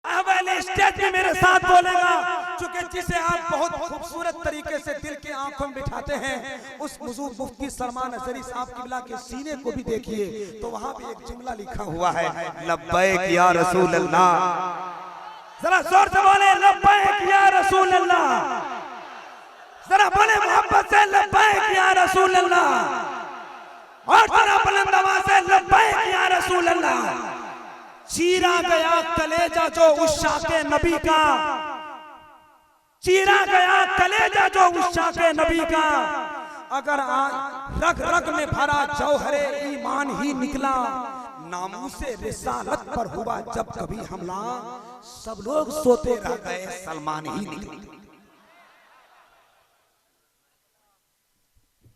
Stage में मेरे साथ बोलेगा, क्योंकि जिसे आप बहुत खूबसूरत तरीके से दिल के आंखों में बिठाते हैं, उस मुफ्ती सलमान अज़हरी साहब किबला के सीने को भी देखिए तो वहां भी एक जुमला लिखा हुआ है, लब्बैक या रसूल अल्लाह। जरा जोर से बोले लब्बैक या रसूल अल्लाह, जरा बोले मोहब्बत से लब्बैक या रसूल अल्लाह, और जरा बुलंद आवाज से लब्बैक या रसूल अल्लाह। चीरा गया कलेजा जो उस शाके नबी का, चीरा गया कलेजा जो उस शाके नबी का, अगर रग रग में भरा जौहरे ईमान ही निकला, नामूसे रिसालत पर हुआ जब कभी हमला, सब लोग सोते रह गए सलमान ही निकले।